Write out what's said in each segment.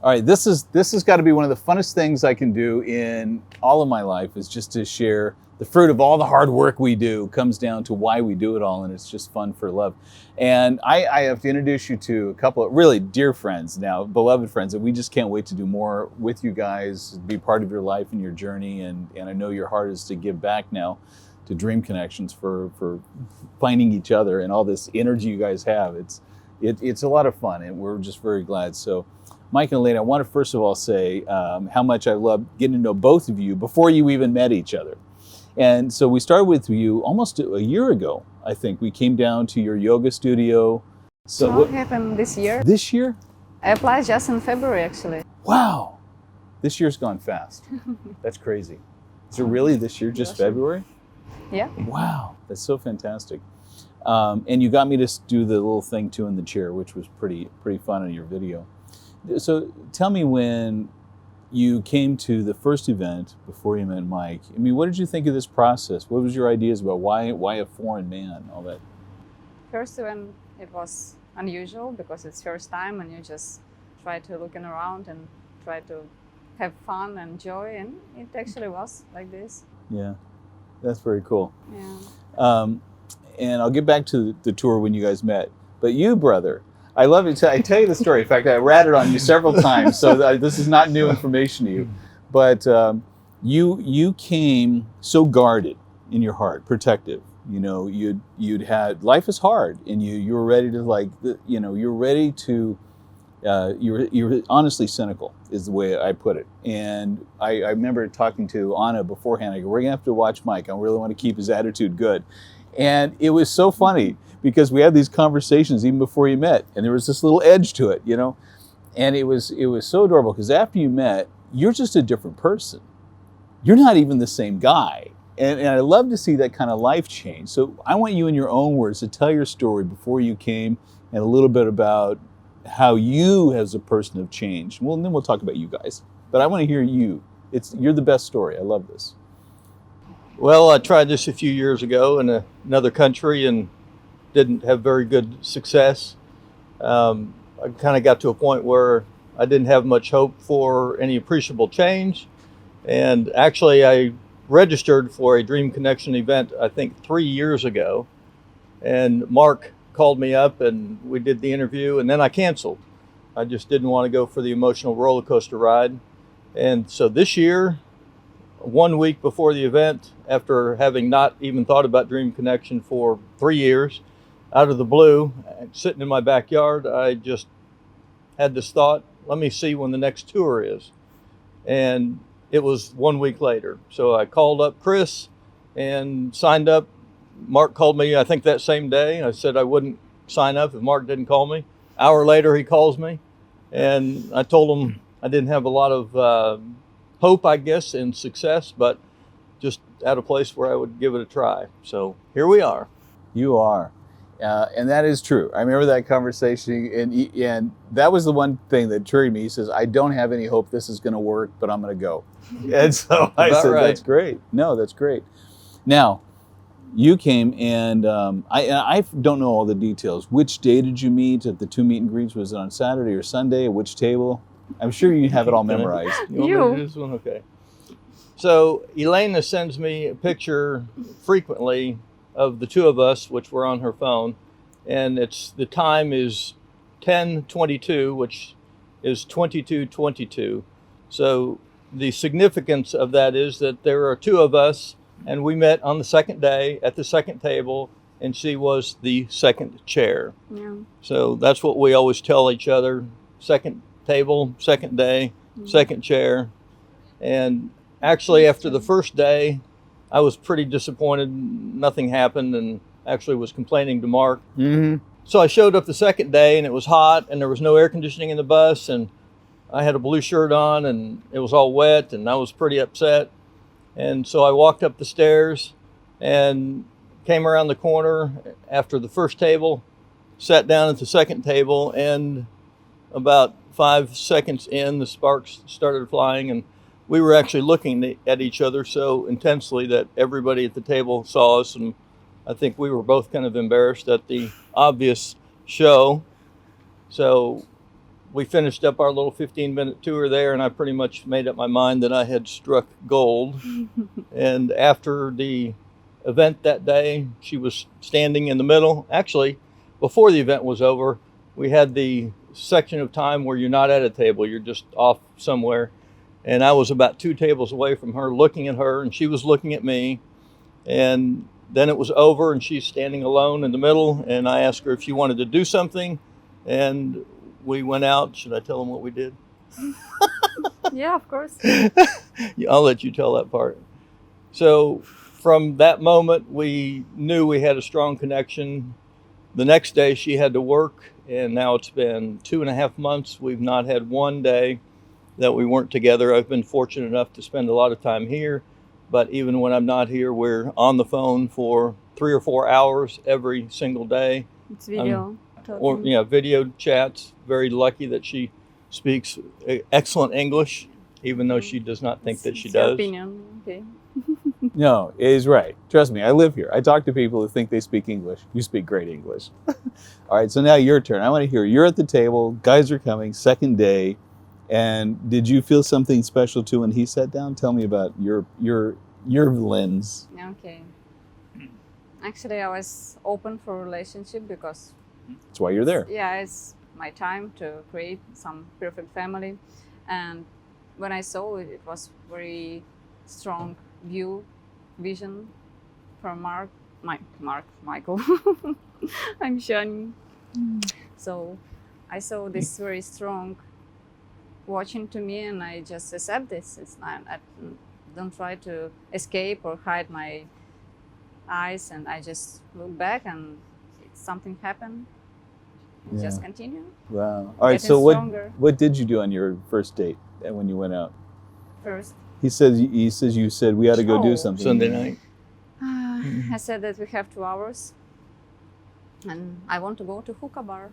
All right, this has got to be one of the funnest things I can do in all of my life, is just to share the fruit of all the hard work we do. Comes down to why we do it all, and it's just fun for love. And I have to introduce you to a couple of really dear friends now, beloved friends, and we just can't wait to do more with you guys, be part of your life and your journey. And I know your heart is to give back now to Dream Connections for finding each other and all this energy you guys have. It's a lot of fun, and we're just very glad. So, Mike and Elena, I want to first of all say how much I love getting to know both of you before you even met each other. And so we started with you almost a year ago, I think. We came down to your yoga studio. So what happened this year? This year? I applied just in February, actually. Wow. This year's gone fast. That's crazy. Is it really this year, just February? Yeah. Wow, that's so fantastic. And you got me to do the little thing too in the chair, which was pretty fun in your video. So tell me, when you came to the first event before you met Mike, I mean, what did you think of this process? What was your ideas about why a foreign man, all that? First event, it was unusual because it's first time and you just try to looking around and try to have fun and joy, and it actually was like this. Yeah, that's very cool. Yeah. And I'll get back to the tour when you guys met. But you, brother, I love it. I tell you the story. In fact, I ratted on you several times, so this is not new information to you. But you came so guarded in your heart, protective. You know, you'd had, life is hard, and you were ready to you're ready to. You were honestly cynical, is the way I put it. And I remember talking to Anna beforehand. I go, we're gonna have to watch Mike. I really want to keep his attitude good. And it was so funny because we had these conversations even before you met, and there was this little edge to it, you know. And it was so adorable because after you met, you're just a different person. You're not even the same guy. And I love to see that kind of life change. So I want you, in your own words, to tell your story before you came, and a little bit about how you as a person have changed. Well, and then we'll talk about you guys. But I want to hear you. You're the best story. I love this. Well, I tried this a few years ago in another country and didn't have very good success. I kind of got to a point where I didn't have much hope for any appreciable change. And actually, I registered for a Dream Connection event, I think 3 years ago. And Mark called me up and we did the interview, and then I canceled. I just didn't want to go for the emotional roller coaster ride. And so this year, 1 week before the event, after having not even thought about Dream Connection for 3 years, out of the blue, sitting in my backyard, I just had this thought, let me see when the next tour is. And it was 1 week later. So I called up Chris and signed up. Mark called me, I think, that same day. I said I wouldn't sign up if Mark didn't call me. Hour later, he calls me, and I told him I didn't have a lot of hope, I guess, in success, but just at a place where I would give it a try. So here we are. You are. And that is true. I remember that conversation, and that was the one thing that triggered me. He says, I don't have any hope this is going to work, but I'm going to go. And so I said, right. That's great. No, that's great. Now, you came, and I don't know all the details. Which day did you meet at the two meet and greets? Was it on Saturday or Sunday? At which table? I'm sure you have it all memorized. You want me to do this one? Okay. So Elena sends me a picture frequently of the two of us, which were on her phone, and the time is 10:22, which is 22:22. So the significance of that is that there are two of us, and we met on the second day at the second table, and she was the second chair. Yeah. So that's what we always tell each other: second table, second day, second chair. And actually, after the first day, I was pretty disappointed. Nothing happened, and actually was complaining to Mark. Mm-hmm. So I showed up the second day, and it was hot, and there was no air conditioning in the bus, and I had a blue shirt on, and it was all wet, and I was pretty upset. And so I walked up the stairs and came around the corner after the first table, sat down at the second table, and about 5 seconds in, the sparks started flying, and we were actually looking at each other so intensely that everybody at the table saw us, and I think we were both kind of embarrassed at the obvious show. So we finished up our little 15-minute tour there, and I pretty much made up my mind that I had struck gold. And after the event that day, she was standing in the middle. Actually, before the event was over, we had the section of time where you're not at a table, you're just off somewhere. And I was about 2 tables away from her, looking at her, and she was looking at me. And then it was over, and she's standing alone in the middle, and I asked her if she wanted to do something, and we went out. Should I tell them what we did? Yeah, of course. I'll let you tell that part. So from that moment, we knew we had a strong connection. The next day, she had to work, and now it's been 2.5 months. We've not had one day that we weren't together. I've been fortunate enough to spend a lot of time here, but even when I'm not here, we're on the phone for 3 or 4 hours every single day. It's video. Or video chats. Very lucky that she speaks excellent English, even though she does not think that she It's your does. opinion. Okay. No, it is right. Trust me, I live here. I talk to people who think they speak English. You speak great English. All right, so now your turn. I want to hear, you're at the table, guys are coming, second day, and did you feel something special too when he sat down? Tell me about your lens. Okay. Actually, I was open for relationship because That's why you're there. yeah, it's my time to create some perfect family. And when I saw it, it was very strong vision from Michael. I'm Shani. So I saw this very strong watching to me, and I just accept this. It's not, I don't try to escape or hide my eyes, and I just look back, and something happened. Yeah. Just continue. Wow. All right, Getting so stronger. what did you do on your first date and when you went out? First, He says you said we ought to go do Oh. something. Sunday night. I said that we have 2 hours, and I want to go to hookah bar.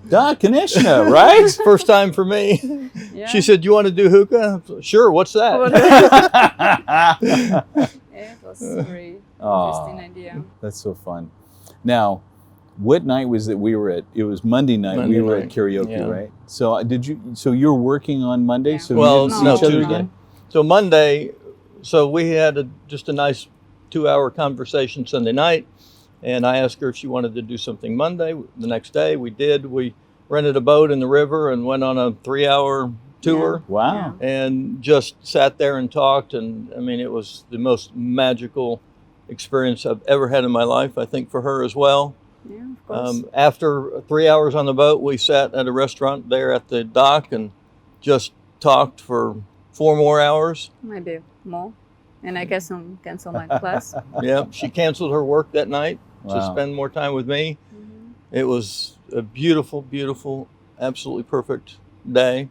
Da, Kanishna, right? First time for me. Yeah. She said, "You want to do hookah?" Sure. What's that? Yeah, it was a very interesting idea. That's so fun. Now, what night was it we were at? It was Monday night. Monday we were night, at karaoke, yeah. right? So so you're working on Monday? Yeah. So Well, you didn't no, see each other Tuesday. again? So Monday, so we had just a nice 2-hour conversation Sunday night, and I asked her if she wanted to do something Monday. The next day we did. We rented a boat in the river and went on a 3-hour tour. Wow. And just sat there and talked, and I mean, it was the most magical experience I've ever had in my life, I think for her as well. Yeah, of course. After 3 hours on the boat, we sat at a restaurant there at the dock and just talked for 4 more hours. Maybe more. And I guess I'll cancel my class. Yeah, she canceled her work that night to Wow. spend more time with me. Mhm. It was a beautiful, beautiful, absolutely perfect day.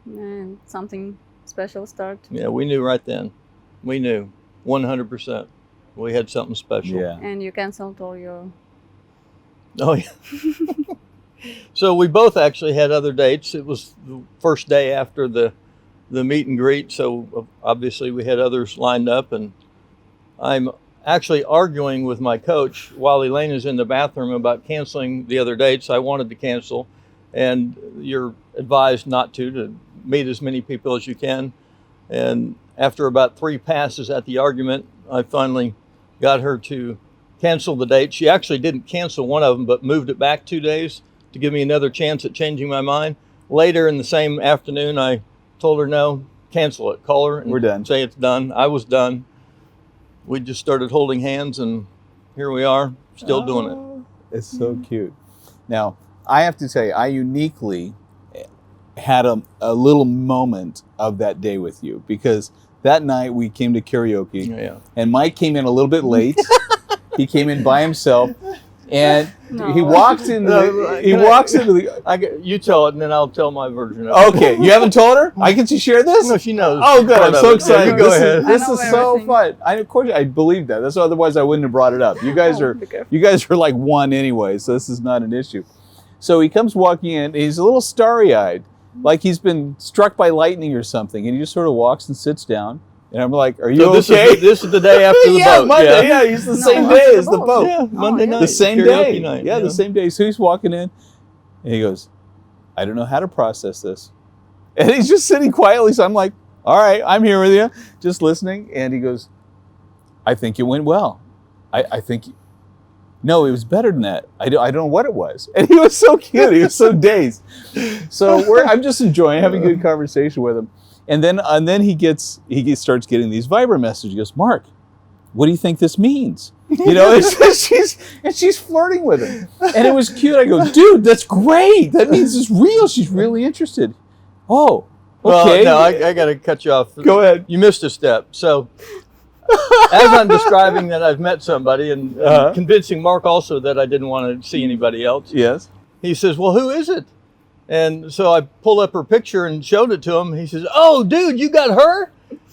And something special start. Yeah, we knew right then. We knew 100%. We had something special. Yeah. And you canceled all your. Oh, yeah. So we both actually had other dates. It was the first day after the meet and greet, so obviously we had others lined up, and I'm actually arguing with my coach while Elena's in the bathroom about canceling the other dates. I wanted to cancel, and you're advised not to meet as many people as you can. And after about 3 passes at the argument, I finally got her to cancel the date. She actually didn't cancel one of them, but moved it back 2 days to give me another chance at changing my mind. Later in the same afternoon, I told her, no, cancel it. Call her and We're done. say it's done. I was done. We just started holding hands, and here we are, still doing it. Oh, it's so cute. Now, I have to tell you, I uniquely had a little moment of that day with you, because that night we came to karaoke, Yeah. and Mike came in a little bit late. He came in by himself, and No. he walks into the. You tell it, and then I'll tell my version of it. Okay, you haven't told her? I can share this? No, she knows. Oh, good! part I'm of so it. excited. Yeah, you go this ahead. Is, this I know is so everything. fun. Of course, I believe that. That's otherwise I wouldn't have brought it up. You guys Oh, be careful. you guys are like one anyway, so this is not an issue. So he comes walking in. He's a little starry-eyed, like he's been struck by lightning or something, and he just sort of walks and sits down. And I'm like, are you So okay? this is the day after the yeah, boat. Monday. Yeah, he's the No, same after day the as the boat. boat. Yeah, Monday yeah. night. The same karaoke day. night. Yeah, the same day. So he's walking in, and he goes, I don't know how to process this. And he's just sitting quietly. So I'm like, all right, I'm here with you, just listening. And he goes, I think it went well. I think, no, it was better than that. I don't know what it was. And he was so cute. He was so dazed. So I'm just enjoying having a good conversation with him. And then he starts getting these Viber messages. He goes, Mark, what do you think this means? You know, and she's flirting with him. And it was cute. I go, dude, that's great. That means it's real. She's really interested. Oh, okay. Well, no, I got to cut you off. Go ahead. You missed a step. So as I'm describing that I've met somebody and convincing Mark also that I didn't want to see anybody else, Yes. he says, well, who is it? And so I pulled up her picture and showed it to him. He says, oh, dude, you got her?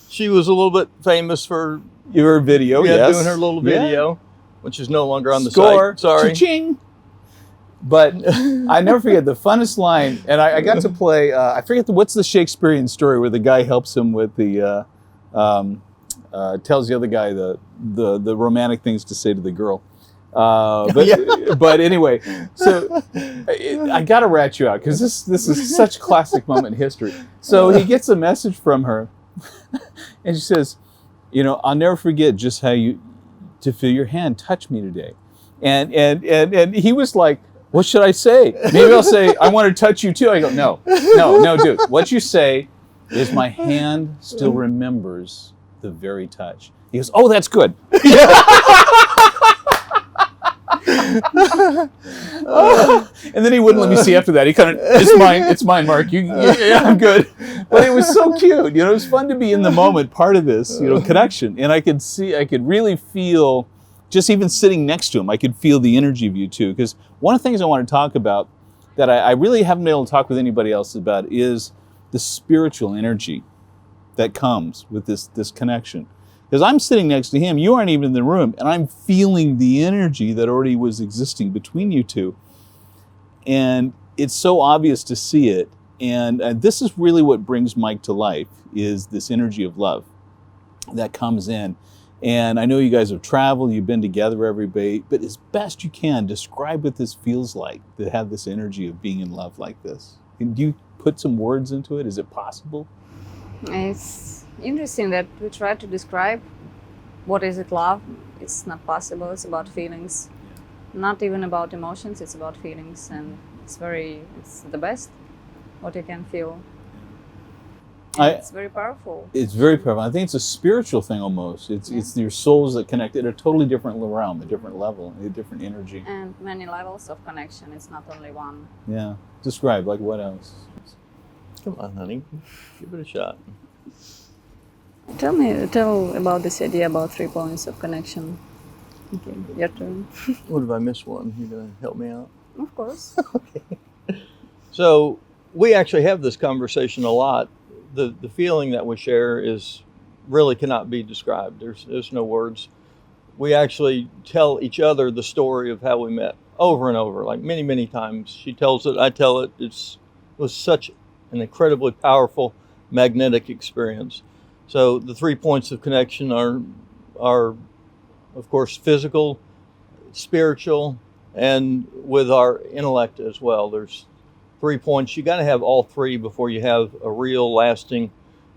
She was a little bit famous for Your video, yes. doing her little video, which is no longer on the Score. site. Sorry. Cha-ching. But I never forget the funnest line, and I got to play, I forget what's the Shakespearean story where the guy helps him with the, tells the other guy the romantic things to say to the girl. But anyway, so I got to rat you out because this is such classic moment in history. So he gets a message from her, and she says, you know, I'll never forget just how to feel your hand touch me today. And he was like, what should I say? Maybe I'll say, I want to touch you too. I go, no, dude. What you say is my hand still remembers the very touch. He goes, oh, that's good. And then he wouldn't let me see after that. He kind of, it's mine, Mark. Yeah, I'm good. But it was so cute. You know, it was fun to be in the moment, part of this, you know, connection. And I could really feel, just even sitting next to him, I could feel the energy of you two. Because one of the things I want to talk about that I really haven't been able to talk with anybody else about is the spiritual energy that comes with this connection. Because I'm sitting next to him, you aren't even in the room, and I'm feeling the energy that already was existing between you two. And it's so obvious to see it. And this is really what brings Mike to life, is this energy of love that comes in. And I know you guys have traveled, you've been together every day, but as best you can, describe what this feels like, to have this energy of being in love like this. Do you put some words into it? Is it possible? It's interesting that we try to describe what is it love. It's not possible. It's about feelings, not even about emotions. It's about feelings, and it's the best what you can feel. It's very powerful. It's very powerful. I think it's a spiritual thing almost. It's your souls that connect at a totally different realm, a different level, a different energy. And many levels of connection. It's not only one. Yeah. Describe, like what else? Come on, honey. Give it a shot. Tell about this idea about 3 points of connection. Okay, your turn. What if I miss one? You gonna help me out? Of course. Okay. So we actually have this conversation a lot. The feeling that we share is really cannot be described. There's no words. We actually tell each other the story of how we met over and over, like many, many times. She tells it, I tell it. It was such an incredibly powerful, magnetic experience. So the 3 points of connection are of course, physical, spiritual, and with our intellect as well. There's 3 points. You got to have all three before you have a real lasting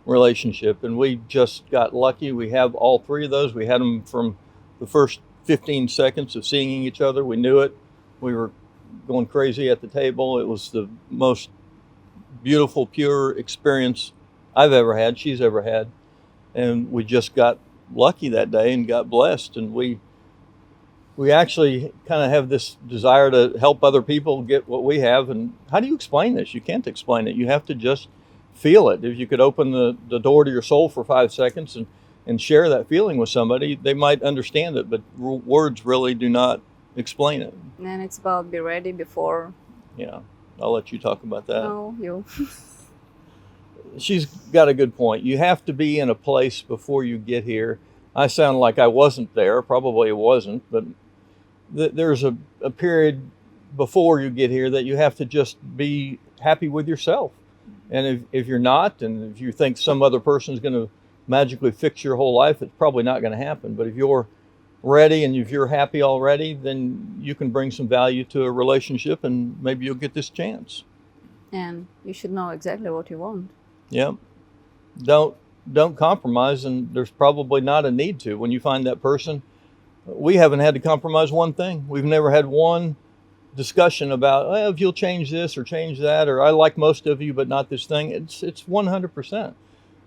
relationship. And we just got lucky. We have all three of those. We had them from the first 15 seconds of seeing each other. We knew it. We were going crazy at the table. It was the most beautiful, pure experience I've ever had, she's ever had. And we just got lucky that day and got blessed. And we actually kind of have this desire to help other people get what we have. And how do you explain this? You can't explain it. You have to just feel it. If you could open the door to your soul for 5 seconds and share that feeling with somebody, they might understand it, but words really do not explain it. And it's about be ready before. Yeah, I'll let you talk about that. No, you. She's got a good point. You have to be in a place before you get here. I sound like I wasn't there. Probably wasn't, but there's a period before you get here that you have to just be happy with yourself. And if you're not, and if you think some other person's going to magically fix your whole life, it's probably not going to happen. But if you're ready and if you're happy already, then you can bring some value to a relationship, and maybe you'll get this chance. And you should know exactly what you want. Yep. Don't compromise, and there's probably not a need to. When you find that person, we haven't had to compromise one thing. We've never had one discussion about, well, if you'll change this or change that, or I like most of you but not this thing. It's 100%.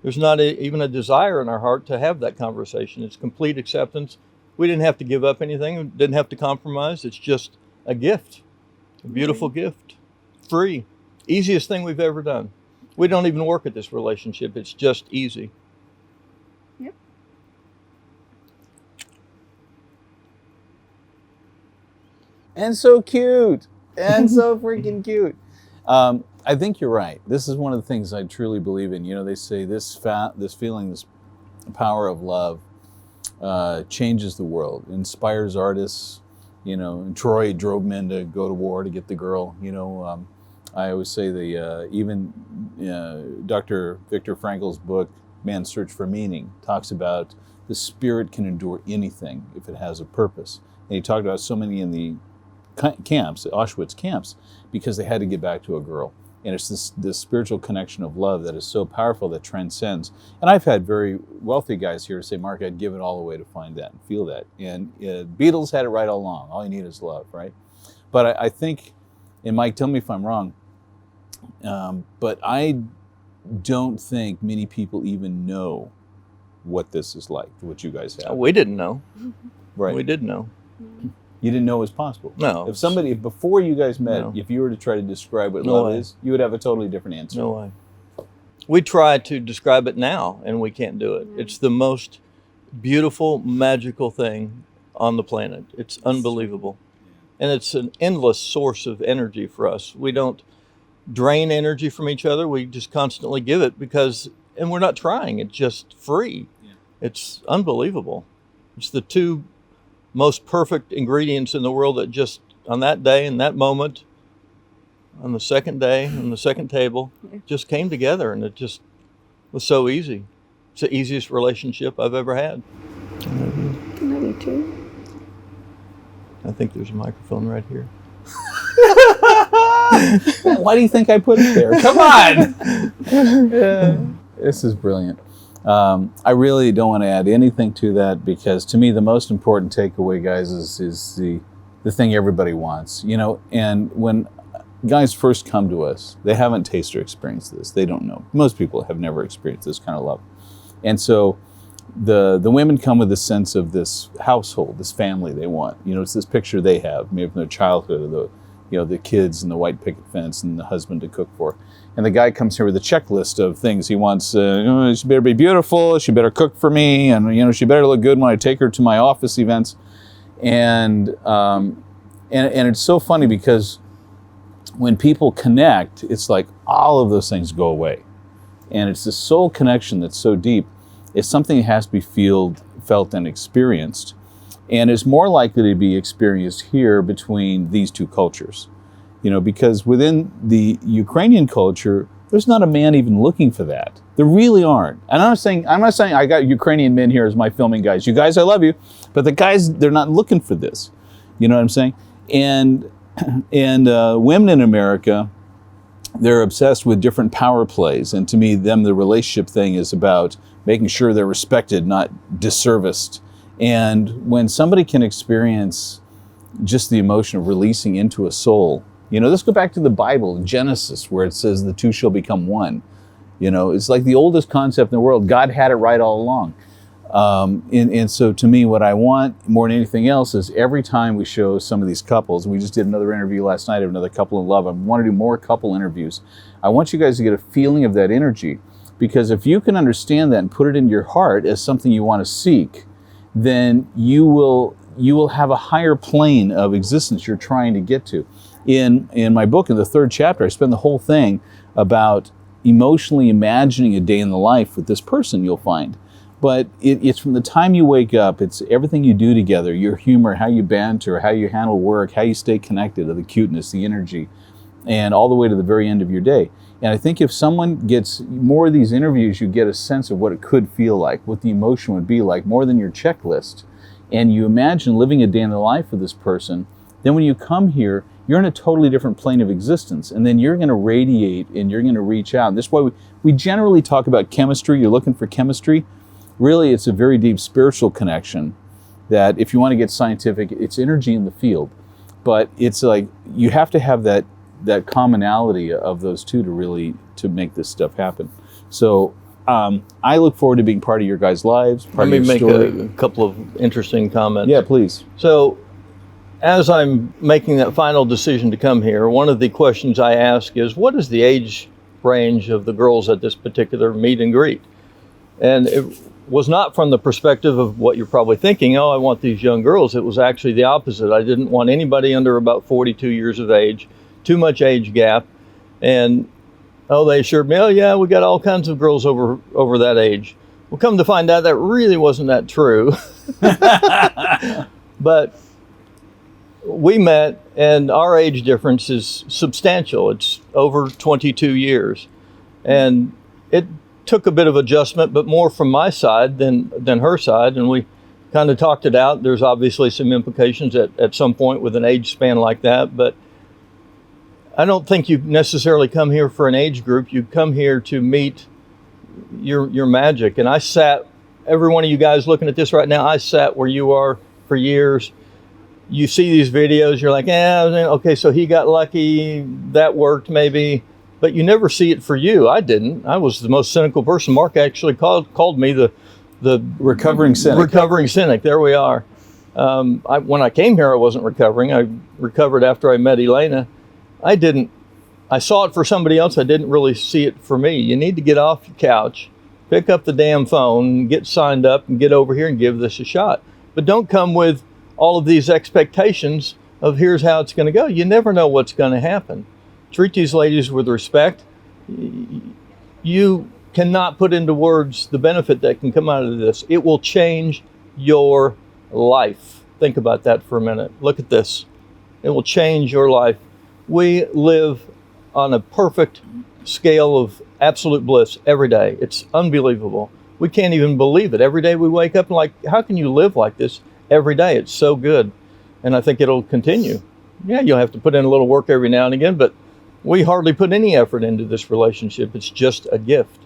There's not even a desire in our heart to have that conversation. It's complete acceptance. We didn't have to give up anything. We didn't have to compromise. It's just a gift, a beautiful gift, free, easiest thing we've ever done. We don't even work at this relationship. It's just easy. Yep. And so cute, and so freaking cute. I think you're right. This is one of the things I truly believe in. You know, they say this feeling, this power of love changes the world, inspires artists. You know, and Troy drove men to go to war to get the girl. You know, I always say even Dr. Viktor Frankl's book, Man's Search for Meaning, talks about the spirit can endure anything if it has a purpose. And he talked about so many in the camps, the Auschwitz camps, because they had to get back to a girl. And it's this spiritual connection of love that is so powerful that transcends. And I've had very wealthy guys here say, Mark, I'd give it all away to find that and feel that. And Beatles had it right all along. All you need is love, right? But I think, and Mike, tell me if I'm wrong, but I don't think many people even know what this is like, what you guys have. We didn't know. Right. We didn't know. You didn't know it was possible. No. If before you guys met, No. if you were to try to describe what No love way. is, you would have a totally different answer. No way. We try to describe it now, and we can't do it. It's the most beautiful, magical thing on the planet. It's unbelievable. And it's an endless source of energy for us. We don't drain energy from each other. We just constantly give it and we're not trying. It's just free. Yeah. It's unbelievable. It's the two most perfect ingredients in the world that just on that day, in that moment, on the second day, on the second table, just came together, and it just was so easy. It's the easiest relationship I've ever had. I love you too. I think there's a microphone right here. Why do you think I put it there? Come on! Yeah, this is brilliant. I really don't want to add anything to that, because to me the most important takeaway, guys, is the thing everybody wants. You know, and when guys first come to us, they haven't tasted or experienced this. They don't know. Most people have never experienced this kind of love. And so the women come with a sense of this household, this family they want. You know, it's this picture they have, maybe from their childhood, of the kids and the white picket fence and the husband to cook for. And the guy comes here with a checklist of things he wants. She better be beautiful. She better cook for me, and she better look good when I take her to my office events. And it's so funny, because when people connect, it's like all of those things go away, and it's the soul connection that's so deep. It's something that has to be felt and experienced, and it's more likely to be experienced here between these two cultures. Because within the Ukrainian culture, there's not a man even looking for that. There really aren't. And I'm not saying I got Ukrainian men here as my filming guys. You guys, I love you, but the guys, they're not looking for this. You know what I'm saying? And women in America, they're obsessed with different power plays. And to me, the relationship thing is about making sure they're respected, not disserviced. And when somebody can experience just the emotion of releasing into a soul, let's go back to the Bible, Genesis, where it says the two shall become one. It's like the oldest concept in the world. God had it right all along. And so to me, what I want more than anything else is every time we show some of these couples, we just did another interview last night of another couple in love. I want to do more couple interviews. I want you guys to get a feeling of that energy, because if you can understand that and put it into your heart as something you want to seek, then you will have a higher plane of existence you're trying to get to. In my book, in the 3rd chapter, I spend the whole thing about emotionally imagining a day in the life with this person you'll find. But it's from the time you wake up, it's everything you do together, your humor, how you banter, how you handle work, how you stay connected, the cuteness, the energy, and all the way to the very end of your day. And I think if someone gets more of these interviews, you get a sense of what it could feel like, what the emotion would be like, more than your checklist. And you imagine living a day in the life of this person. Then when you come here, you're in a totally different plane of existence. And then you're going to radiate and you're going to reach out. And this is why we generally talk about chemistry. You're looking for chemistry. Really, it's a very deep spiritual connection that if you want to get scientific, it's energy in the field. But it's like you have to have that commonality of those two to make this stuff happen. So I look forward to being part of your guys' lives. Let me make a couple of interesting comments. Yeah, please. So as I'm making that final decision to come here, one of the questions I ask is, what is the age range of the girls at this particular meet and greet? And it was not from the perspective of what you're probably thinking, oh, I want these young girls. It was actually the opposite. I didn't want anybody under about 42 years of age, too much age gap. And they assured me, oh yeah, we got all kinds of girls over that age. Well, come to find out that really wasn't that true. But we met, and our age difference is substantial. It's over 22 years. And it took a bit of adjustment, but more from my side than her side. And we kind of talked it out. There's obviously some implications at some point with an age span like that, but I don't think you necessarily come here for an age group. You come here to meet your magic. And I sat, every one of you guys looking at this right now, I sat where you are for years. You see these videos, you're like, okay, so he got lucky, that worked maybe, but you never see it for you. I didn't. I was the most cynical person. Mark actually called me the recovering cynic. Recovering cynic. There we are. When I came here, I wasn't recovering. I recovered after I met Elena. I saw it for somebody else. I didn't really see it for me. You need to get off your couch, pick up the damn phone, get signed up, and get over here and give this a shot. But don't come with all of these expectations of here's how it's going to go. You never know what's going to happen. Treat these ladies with respect. You cannot put into words the benefit that can come out of this. It will change your life. Think about that for a minute. Look at this. It will change your life. We live on a perfect scale of absolute bliss every day. It's unbelievable. We can't even believe it. Every day we wake up and like, how can you live like this every day? It's so good. And I think it'll continue. Yeah, you'll have to put in a little work every now and again, but we hardly put any effort into this relationship. It's just a gift.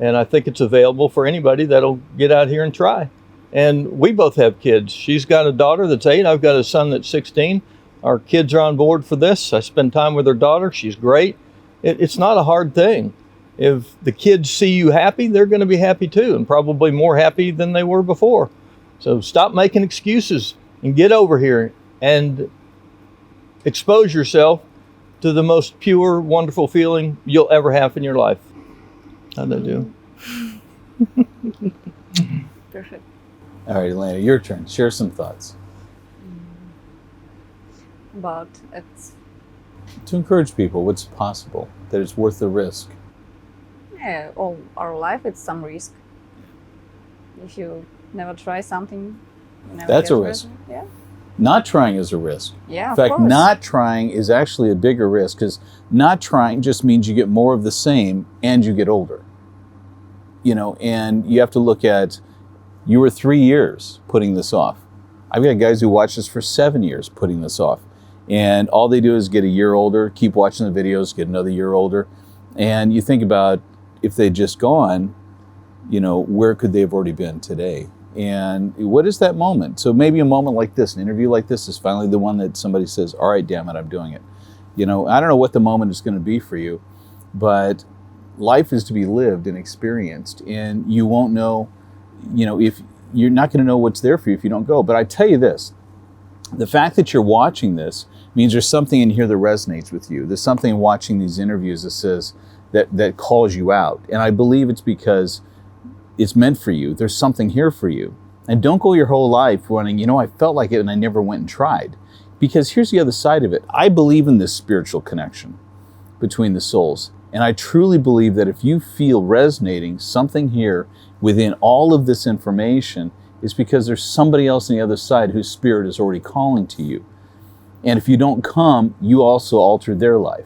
And I think it's available for anybody that'll get out here and try. And we both have kids. She's got a daughter that's 8. I've got a son that's 16. Our kids are on board for this. I spend time with her daughter. She's great. It's not a hard thing. If the kids see you happy, they're going to be happy too, and probably more happy than they were before. So stop making excuses and get over here and expose yourself to the most pure, wonderful feeling you'll ever have in your life. How'd that do? Perfect. All right, Elena, your turn. Share some thoughts. But it's To encourage people what's possible, that it's worth the risk. all our life it's some risk. If you never try something, you never That's get a rid- risk. Yeah. Not trying is a risk. Yeah. In fact, of course. not trying is actually a bigger risk, because not trying just means you get more of the same and you get older. And you have to look at, you were 3 years putting this off. I've got guys who watch this for 7 years putting this off. And all they do is get a year older, keep watching the videos, get another year older. And you think about, if they'd just gone, where could they have already been today? And what is that moment? So maybe a moment like this, an interview like this, is finally the one that somebody says, all right, damn it, I'm doing it. I don't know what the moment is going to be for you, but life is to be lived and experienced. And you won't know, if you're not going to know what's there for you if you don't go. But I tell you this, the fact that you're watching this means there's something in here that resonates with you. There's something in watching these interviews that says, that calls you out. And I believe it's because it's meant for you. There's something here for you. And don't go your whole life running, I felt like it and I never went and tried. Because here's the other side of it. I believe in this spiritual connection between the souls. And I truly believe that if you feel resonating something here within all of this information, it's because there's somebody else on the other side whose spirit is already calling to you. And if you don't come, you also alter their life.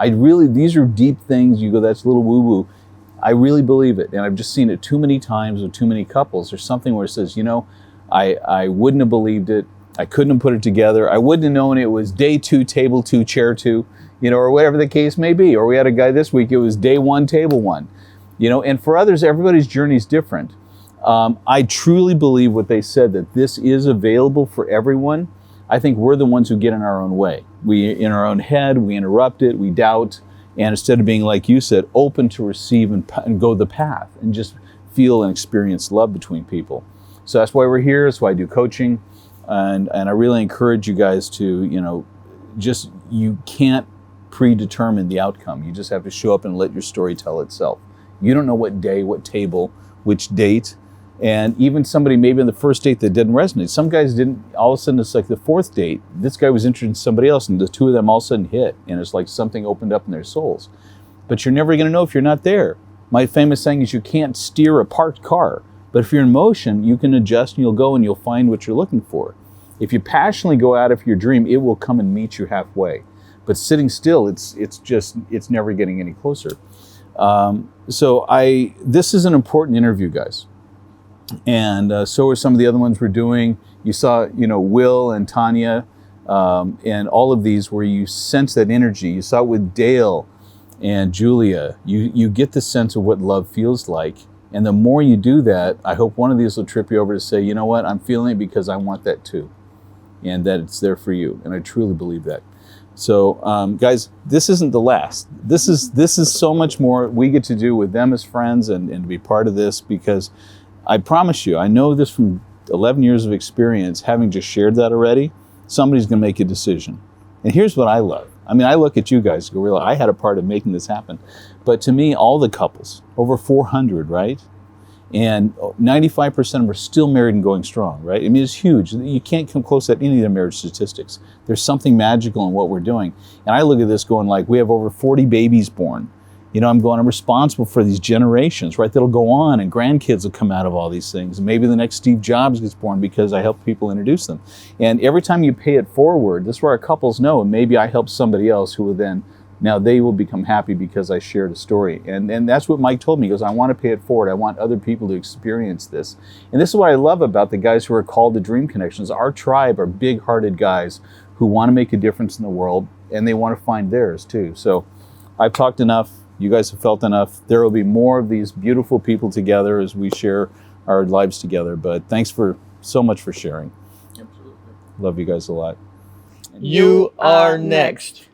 these are deep things. You go, that's a little woo-woo. I really believe it. And I've just seen it too many times with too many couples. There's something where it says, you know, I wouldn't have believed it. I couldn't have put it together. I wouldn't have known it was day 2, table 2, chair 2, you know, or whatever the case may be. Or we had a guy this week, it was day 1, table 1, you know, and for others, everybody's journey is different. I truly believe what they said, that this is available for everyone. I think we're the ones who get in our own way. We, in our own head, we interrupt it, we doubt, and instead of being, like you said, open to receive and go the path and just feel and experience love between people. So that's why we're here. That's why I do coaching. And I really encourage you guys to, you know, just, you can't predetermine the outcome. You just have to show up and let your story tell itself. You don't know what day, what table, which date. And even somebody maybe on the first date that didn't resonate. Some guys didn't, all of a sudden it's like the 4th date. This guy was interested in somebody else and the 2 of them all of a sudden hit. And it's like something opened up in their souls. But you're never gonna know if you're not there. My famous saying is, you can't steer a parked car. But if you're in motion, you can adjust and you'll go and you'll find what you're looking for. If you passionately go out of your dream, it will come and meet you halfway. But sitting still, it's never getting any closer. This is an important interview, guys. And so are some of the other ones we're doing. You saw, you know, Will and Tanya, and all of these where you sense that energy. You saw it with Dale and Julia. You get the sense of what love feels like. And the more you do that, I hope one of these will trip you over to say, you know what, I'm feeling it because I want that too. And that it's there for you. And I truly believe that. So guys, this isn't the last. This is so much more we get to do with them as friends and to be part of this, because I promise you, I know this from 11 years of experience, having just shared that already, somebody's gonna make a decision. And here's what I love. I mean, I look at you guys, go, I had a part of making this happen. But to me, all the couples, over 400, right? And 95% of them are still married and going strong, right? I mean, it's huge. You can't come close to any of their marriage statistics. There's something magical in what we're doing. And I look at this going like, we have over 40 babies born. You know, I'm responsible for these generations, right? That'll go on, and grandkids will come out of all these things. And maybe the next Steve Jobs gets born because I help people introduce them. And every time you pay it forward, this is where our couples know, and maybe I help somebody else who will then, now they will become happy because I shared a story. And that's what Mike told me. He goes, I want to pay it forward. I want other people to experience this. And this is what I love about the guys who are called the Dream Connections. Our tribe are big-hearted guys who want to make a difference in the world, and they want to find theirs too. So I've talked enough. You guys have felt enough. There will be more of these beautiful people together as we share our lives together. But thanks so much for sharing. Absolutely. Love you guys a lot. You are next.